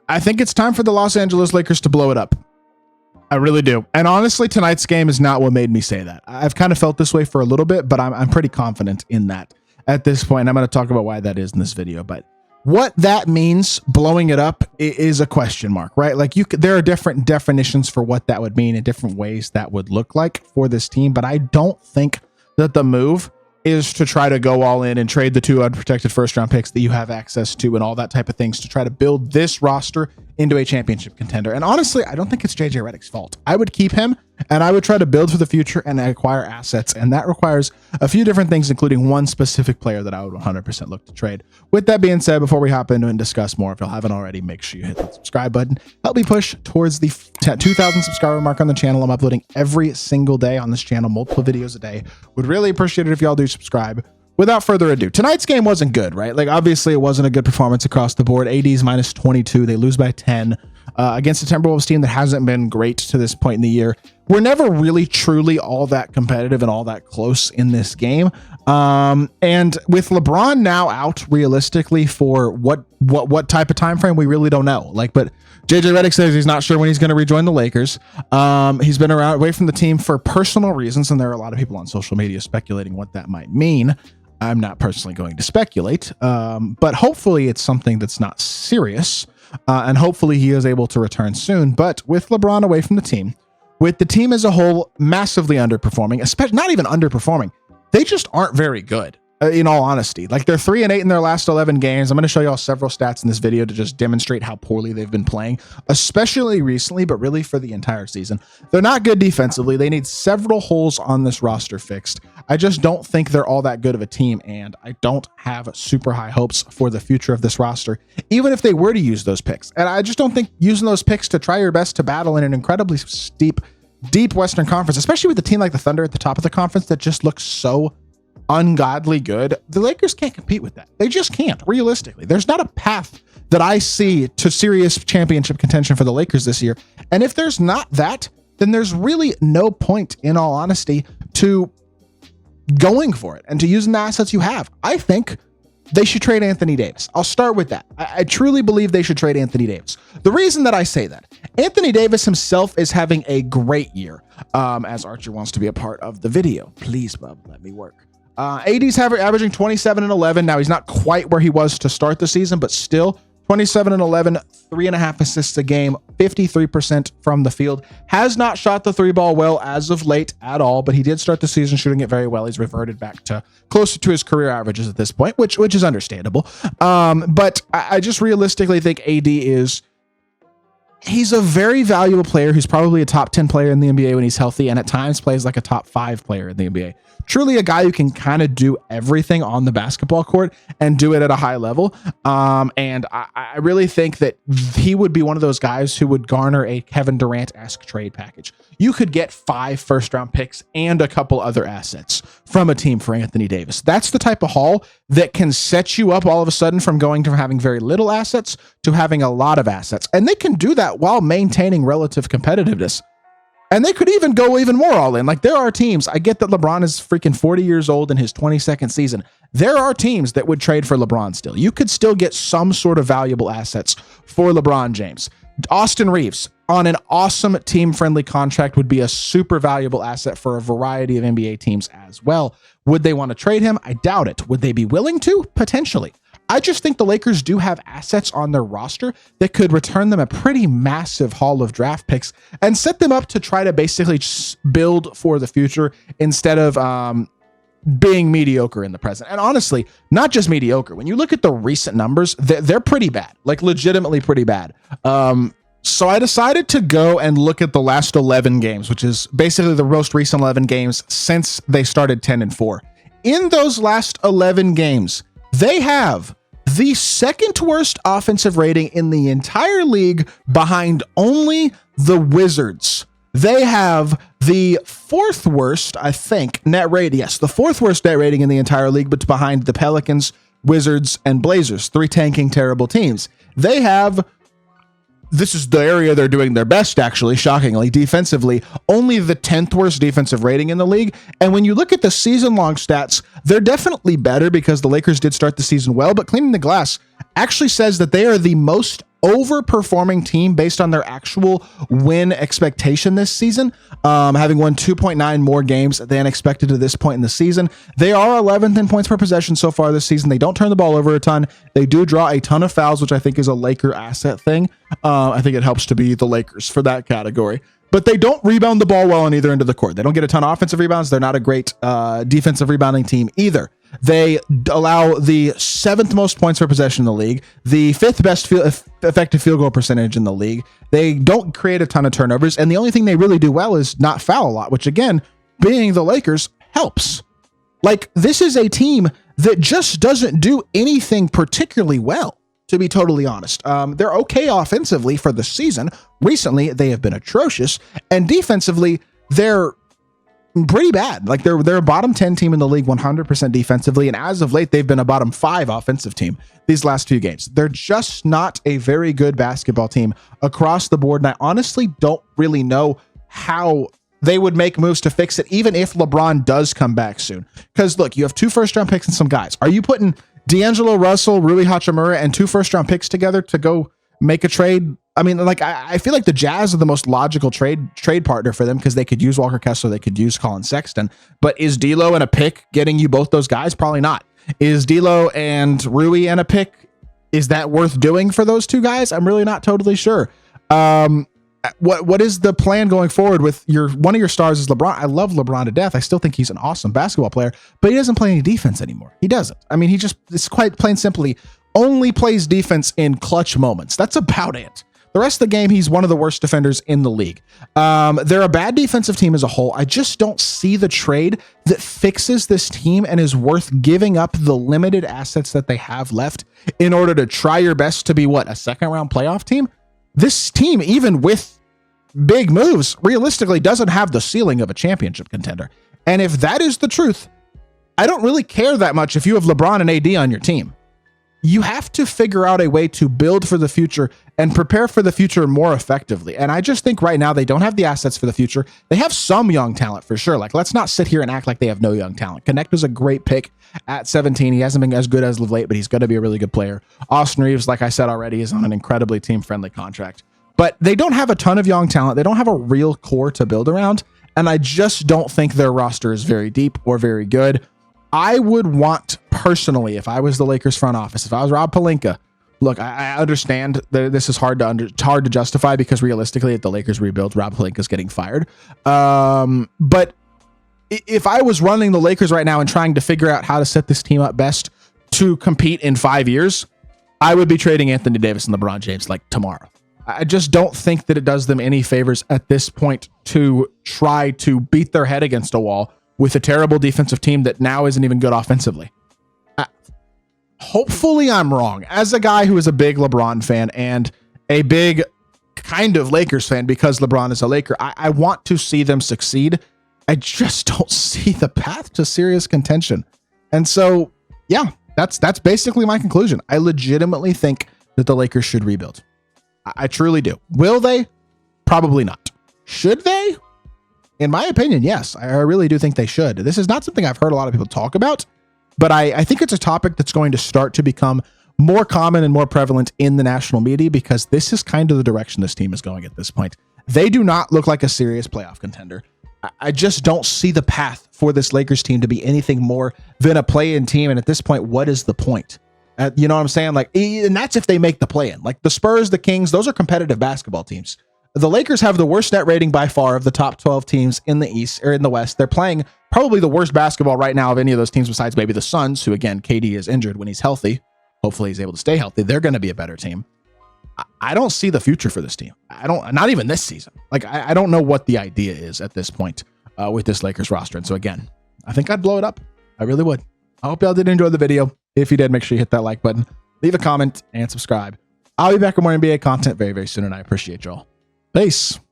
I think it's time for the Los Angeles Lakers to blow it up. I really do. And honestly, tonight's game is not what made me say that. I've kind of felt this way for a little bit, but I'm pretty confident in that at this point. I'm going to talk about why that is in this video, but what that means, blowing it up, is a question mark, right? Like there are different definitions for what that would mean in different ways that would look like for this team, but I don't think that the move is to try to go all in and trade the 2 unprotected first round picks that you have access to and all that type of things to try to build this roster into a championship contender. And honestly, I don't think it's JJ Redick's fault. I would keep him and I would try to build for the future and acquire assets. And that requires a few different things, including one specific player that I would 100% look to trade. With that being said, before we hop into and discuss more, if you haven't already, make sure you hit the subscribe button. Help me push towards the 2,000 subscriber mark on the channel. I'm uploading every single day on this channel, multiple videos a day. Would really appreciate it if y'all do subscribe. Without further ado, tonight's game wasn't good, right? Like, obviously, it wasn't a good performance across the board. AD's minus 22. They lose by 10 against a Timberwolves team that hasn't been great to this point in the year. We're never really truly all that competitive and all that close in this game. And with LeBron now out realistically for what type of time frame, we really don't know. Like, but JJ Redick says he's not sure when he's going to rejoin the Lakers. He's been away from the team for personal reasons, and there are a lot of people on social media speculating what that might mean. I'm not personally going to speculate, but hopefully it's something that's not serious, and hopefully he is able to return soon. But with LeBron away from the team, with the team as a whole massively underperforming, especially not even underperforming, they just aren't very good. In all honesty, like they're 3-8 in their last 11 games. I'm going to show you all several stats in this video to just demonstrate how poorly they've been playing, especially recently, but really for the entire season. They're not good defensively. They need several holes on this roster fixed. I just don't think they're all that good of a team, and I don't have super high hopes for the future of this roster, even if they were to use those picks. And I just don't think using those picks to try your best to battle in an incredibly deep Western Conference, especially with a team like the Thunder at the top of the conference that just looks so ungodly good, the Lakers can't compete with that. They just can't. Realistically, there's not a path that I see to serious championship contention for the Lakers this year. And if there's not that, then there's really no point, in all honesty, to going for it and to using the assets you have. I think they should trade Anthony Davis. I'll start with that. I truly believe they should trade Anthony Davis. The reason that I say that, Anthony Davis himself is having a great year. As Archer wants to be a part of the video, please, bub, let me work. AD's averaging 27 and 11. Now he's not quite where he was to start the season, but still 27 and 11, 3.5 assists a game, 53% from the field. Has not shot the 3-ball well as of late at all, but he did start the season shooting it very well. He's reverted back to closer to his career averages at this point, which is understandable. But I just realistically think AD he's a very valuable player who's probably a top 10 player in the NBA when he's healthy, and at times plays like a top 5 player in the NBA. Truly a guy who can kind of do everything on the basketball court and do it at a high level. And I really think that he would be one of those guys who would garner a Kevin Durant-esque trade package. You could get 5 first-round picks and a couple other assets from a team for Anthony Davis. That's the type of haul that can set you up all of a sudden from going from having very little assets to having a lot of assets. And they can do that while maintaining relative competitiveness. And they could even go even more all in. Like, there are teams, I get that LeBron is freaking 40 years old in his 22nd season. There are teams that would trade for LeBron still. You could still get some sort of valuable assets for LeBron James. Austin Reeves on an awesome team-friendly contract would be a super valuable asset for a variety of NBA teams as well. Would they want to trade him? I doubt it. Would they be willing to? Potentially. I just think the Lakers do have assets on their roster that could return them a pretty massive haul of draft picks and set them up to try to basically build for the future instead of being mediocre in the present. And honestly, not just mediocre. When you look at the recent numbers, they're pretty bad, like legitimately pretty bad. So I decided to go and look at the last 11 games, which is basically the most recent 11 games since they started 10-4. In those last 11 games, they have the second worst offensive rating in the entire league behind only the Wizards. They have the 4th worst, I think, net rating. Yes, the 4th worst net rating in the entire league, but behind the Pelicans, Wizards, and Blazers, 3 tanking terrible teams. They have, this is the area they're doing their best, actually, shockingly, defensively, only the 10th worst defensive rating in the league. And when you look at the season-long stats, they're definitely better because the Lakers did start the season well, but Cleaning the Glass actually says that they are the most overperforming team based on their actual win expectation this season, having won 2.9 more games than expected to this point in the season. They are 11th in points per possession so far this season. They don't turn the ball over a ton. They do draw a ton of fouls, which I think is a Laker asset thing. I think it helps to be the Lakers for that category. But they don't rebound the ball well on either end of the court. They don't get a ton of offensive rebounds. They're not a great defensive rebounding team either. They allow the 7th most points per possession in the league, the 5th best effective field goal percentage in the league. They don't create a ton of turnovers, and the only thing they really do well is not foul a lot, which again, being the Lakers, helps. Like, this is a team that just doesn't do anything particularly well, to be totally honest. They're okay offensively for the season. Recently, they have been atrocious, and defensively, they're pretty bad. Like, they're a bottom 10 team in the league 100% defensively, and as of late, they've been a bottom 5 offensive team these last few games. They're just not a very good basketball team across the board, and I honestly don't really know how they would make moves to fix it, even if LeBron does come back soon. Because look, you have 2 first-round picks and some guys. Are you putting D'Angelo Russell, Rui Hachimura, and 2 first-round picks together to go make a trade? I mean, like, I feel like the Jazz are the most logical trade partner for them because they could use Walker Kessler, they could use Colin Sexton. But is D'Lo and a pick getting you both those guys? Probably not. Is D'Lo and Rui and a pick, is that worth doing for those 2 guys? I'm really not totally sure. What is the plan going forward with one of your stars is LeBron? I love LeBron to death. I still think he's an awesome basketball player, but he doesn't play any defense anymore. He doesn't. I mean, it's quite plain simply only plays defense in clutch moments. That's about it. The rest of the game, he's one of the worst defenders in the league. They're a bad defensive team as a whole. I just don't see the trade that fixes this team and is worth giving up the limited assets that they have left in order to try your best to be a second-round playoff team? This team, even with big moves, realistically doesn't have the ceiling of a championship contender. And if that is the truth, I don't really care that much if you have LeBron and AD on your team. You have to figure out a way to build for the future and prepare for the future more effectively. And I just think right now they don't have the assets for the future. They have some young talent for sure. Like, let's not sit here and act like they have no young talent. Connect was a great pick at 17. He hasn't been as good as of late, but he's going to be a really good player. Austin Reeves, like I said already, is on an incredibly team-friendly contract. But they don't have a ton of young talent. They don't have a real core to build around. And I just don't think their roster is very deep or very good. I would want, personally, if I was the Lakers front office, if I was Rob Pelinka, look, I understand that this is hard to justify because realistically, if the Lakers rebuild, Rob Pelinka's getting fired. But if I was running the Lakers right now and trying to figure out how to set this team up best to compete in 5 years, I would be trading Anthony Davis and LeBron James like tomorrow. I just don't think that it does them any favors at this point to try to beat their head against a wall with a terrible defensive team that now isn't even good offensively. Hopefully I'm wrong. As a guy who is a big LeBron fan and a big kind of Lakers fan because LeBron is a Laker, I want to see them succeed. I just don't see the path to serious contention. And so, yeah, that's basically my conclusion. I legitimately think that the Lakers should rebuild. I truly do. Will they? Probably not. Should they? In my opinion, yes. I really do think they should. This is not something I've heard a lot of people talk about, but I think it's a topic that's going to start to become more common and more prevalent in the national media because this is kind of the direction this team is going at this point. They do not look like a serious playoff contender. I just don't see the path for this Lakers team to be anything more than a play-in team. And at this point, what is the point? You know what I'm saying? Like, and that's if they make the play-in. Like the Spurs, the Kings, those are competitive basketball teams. The Lakers have the worst net rating by far of the top 12 teams in the East or in the West. They're playing probably the worst basketball right now of any of those teams besides maybe the Suns, who again, KD is injured when he's healthy. Hopefully he's able to stay healthy. They're going to be a better team. I don't see the future for this team. Not even this season. Like, I don't know what the idea is at this point with this Lakers roster. And so again, I think I'd blow it up. I really would. I hope y'all did enjoy the video. If you did, make sure you hit that like button, leave a comment, and subscribe. I'll be back with more NBA content very, very soon, and I appreciate y'all. Peace.